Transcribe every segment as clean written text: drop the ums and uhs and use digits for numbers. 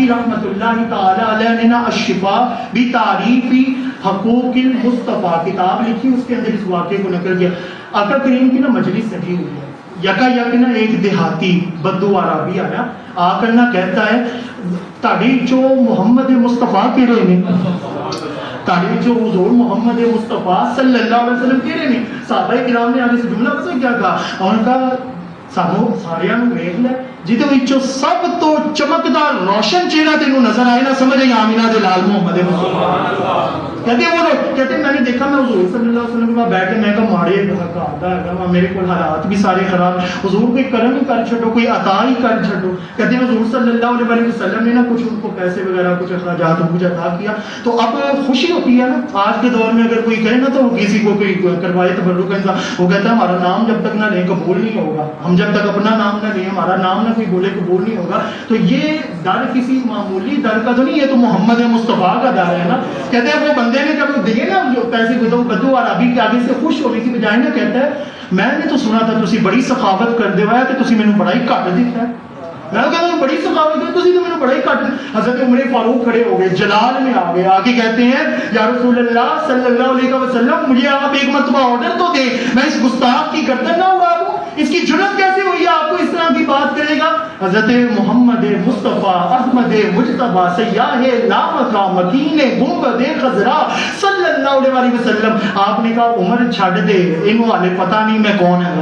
مالکی رحمۃ اللہ تعالی علیہ نے نا الشفا بتعریف حقوق المصطفیٰ کتاب لکھی، اس کے اندر اس واقعے کو نقل کیا۔ آقا کریم کی نا مجلس سجی ہوئی ہے، یکا یک نا ایک دیہاتی بدو عربی آیا، آ کر نا کہتا ہے تاڑی جو محمد مصطفیٰ کہڑے نے، تاڑی جو حضور محمد مصطفیٰ صلی اللہ علیہ وسلم کہڑے نے۔ صحابہ کرام نے آگے سے جملہ پتہ کیا کہا، اور کہا سانو سارے ویکھ لے جہدے وچوں سب تو چمکدار روشن چہرہ تینوں نظر آئے نا، سمجھ آئی آمینہ دے لال محمد مصطفیٰ۔ کہتے میں نے دیکھا میں حضور صلی اللہ علیہ وسلم کے بیٹھ کے میں کہا ماڑے گھر ہے میرے کو حالات بھی سارے خراب، حضور کوئی کرم ہی کر چھڈو، کوئی عطا ہی کر چھڈو۔ کہتے ہیں حضور صلی اللہ علیہ وسلم نے نا کچھ ان کو پیسے وغیرہ کچھ اخراجات کچھ عطا کیا، تو اب خوشی ہوتی ہے نا۔ آج کے دور میں اگر کوئی کہے نا تو کسی کو کوئی کروائے تبرک انسان، وہ کہتا ہے ہمارا نام جب تک نہ لیں قبول نہیں ہوگا، ہم جب تک اپنا نام نہ لیں ہمارا نام نہ کوئی بولے قبول نہیں ہوگا۔ تو یہ در کسی معمولی در کا تو نہیں، یہ تو محمد مصطفیٰ کا در ہے نا۔ کہتے ہیں وہ بندے نے جب وہ دیے نا جو پیسے بدو عربی کے آگے سے خوش ہونے کی بجائے نا کہتا ہے میں نے تو سنا تھا تسی بڑی سخاوت کر دے ہوا کہ تسی مینوں بڑا ہی گھٹ دیتا ہے۔ میں کہتا ہوں بڑی سخاوت ہے تسی تو مینوں بڑا ہی گھٹ۔ حضرت عمر فاروق کھڑے ہو گئے، جلال میں آ گئے، آگے کہتے ہیں یا رسول اللہ صلی اللہ علیہ وسلم مجھے آپ ایک مرتبہ آرڈر تو دیں، میں اس گستاخ کی گردن نہ اڑا دوں، اس کی جرت کیسے ہوئی ہے آپ کو اس طرح کی بات کرے گا۔ حضرت محمد مصطفیٰ احمد مجتبیٰ سیاہ لامکہ مکین گنبد خضرا صلی اللہ علیہ وسلم، آپ نے کہا عمر چھڑ دے انہوں والے پتہ نہیں میں کون ہے۔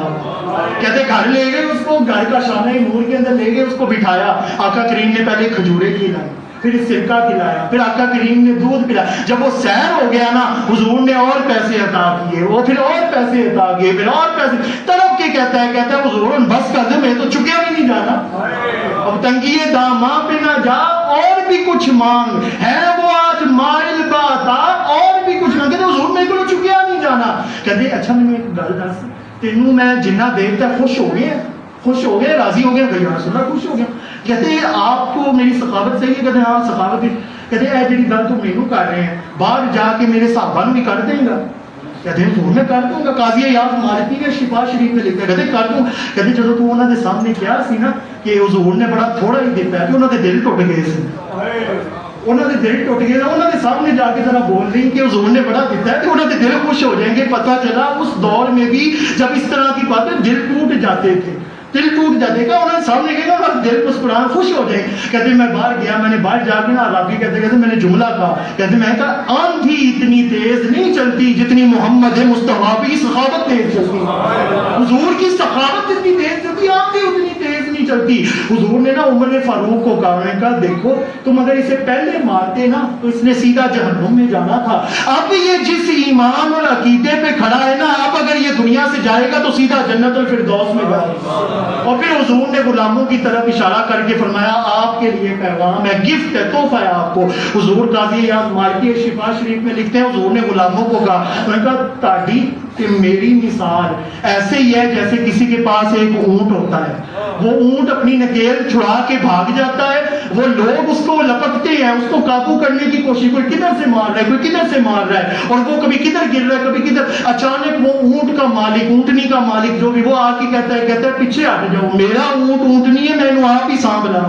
کہتے گھر لے گئے اس کو، گھر کا شانہ نور کے اندر لے گئے، اس کو بٹھایا۔ آقا کریم نے پہلے کھجورے کھلائے، پھر سرکہ کھلایا، پھر آقا کریم نے دودھ پلایا۔ جب وہ سیر ہو گیا نا حضور نے اور پیسے عطا کیے، وہ پھر اور پیسے عطا کیے، پھر اور پیسے طلب کے کہتا ہے حضور بس کر دے میں تو چکیا بھی نہیں جانا، اب تنگی داماں پہ نہ جا اور بھی کچھ مانگ، ہے وہ آج مائل باتا اور بھی کچھ مانگ۔ کہتے حضور میرے کو چکیا نہیں جانا۔ کہتے اچھا میں ایک گل دس تینوں میں جنہ دیر تک خوش ہو گئے، خوش ہو گئے، راضی ہو گئے، یا رسول اللہ خوش ہو گیا۔ کہتے ہیں آپ کو میری سخاوت صحیح ہے؟ کہتے ہیں ہاں سخاوت ہے۔ کہتے ہیں اے جڑی گل تو مینوں کر رہے ہیں باہر جا کے میرے صحابہ بھی کر دیں گا؟ کہتے ہیں ضرور میں کر دوں گا۔ قاضی ایاز مالکی نے شفا شریف میں لکھا، کہتے کر دوں۔ کہتے جب تو انہوں نے سامنے کیا سی نا کہ حضور نے بڑا تھوڑا ہی دیتا ہے کہ انہوں نے دل ٹوٹ گئے سی، انہوں نے دل ٹوٹ گئے، انہوں نے سامنے جا کے ذرا بول رہی کہ حضور نے بڑا دیتا ہے کہ انہوں نے دل خوش ہو جائیں گے۔ پتہ چلا اس دور میں بھی جب اس طرح کی باتیں دل ٹوٹ جاتے تھے، دل ٹوٹ جاتے کا انہوں نے سامنے کہا اور دل مسکرانا خوش ہو جائے۔ کہتے میں باہر گیا، میں نے باہر جا کے نا عربی کہتے میں نے جملہ کہا، کہتے میں کہا آندھی اتنی تیز نہیں چلتی جتنی محمد مصطفیٰ کی سخاوت تیز چلتی، حضور کی سخاوت اتنی تیز چلتی، آندھی اتنی تیز نہیں چلتی۔ حضور نے نا عمر فاروق کو کہا، میں کہا دیکھو تم اگر اسے پہلے مارتے نا تو اس نے سیدھا جہنم میں جانا تھا، اب یہ جس ایمان اور عقیدے پہ کھڑا ہے نا اب اگر یہ دنیا سے جائے گا تو سیدھا جنت الفردوس میں جائے گا۔ اور پھر حضور نے غلاموں کی طرف اشارہ کر کے فرمایا آپ کے لیے پیغام ہے، گفٹ ہے، تحفہ ہے آپ کو۔ حضور قاضی ایاز مالکی شفا شریف میں لکھتے ہیں حضور نے غلاموں کو کہا، انہوں نے کہا تاڑی کہ میری مثال ایسے ہی ہے جیسے کسی کے پاس ایک اونٹ ہوتا ہے، وہ اونٹ اپنی نکیل چھڑا کے بھاگ جاتا ہے، وہ لوگ اس کو لپکتے ہیں، اس کو قابو کرنے کی کوشش، کوئی کدھر سے مار رہا ہے، کوئی کدھر سے مار رہا ہے، اور وہ کبھی کدھر گر رہا ہے کبھی کدھر۔ اچانک وہ اونٹ کا مالک، اونٹنی کا مالک جو بھی وہ آ کے کہتا ہے پیچھے ہٹ جاؤ، میرا اونٹ اونٹنی ہے، میں نے آپ ہی سانبھنا۔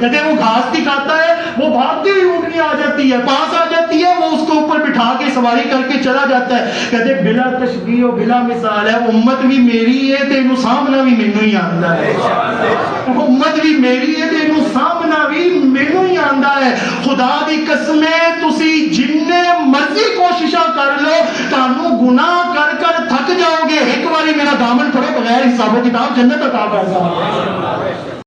کہتے ہیں وہ گھاس دکھاتا ہے، وہ بھاگتی ہوئی اونٹنی آ جاتی ہے، پاس آ جاتی ہے، وہ اس کو اوپر بٹھا کے سواری کر کے چلا جاتا ہے۔ کہتے ہیں بلا تشبیہ و بلا مثال ہے، امت بھی میری ہے تینوں سامنا بھی مینوں ہی آندا ہے، امت بھی میری ہے تینوں سامنا بھی مینوں ہی آندا ہے۔ خدا دی قسمیں تسی جننے مرضی کوششاں کر لو تانوں گناہ کر کر تھک جاؤ گے، ایک باری میرا دامن پھڑو بغیر حساب و کتاب جنت عطا کر دے۔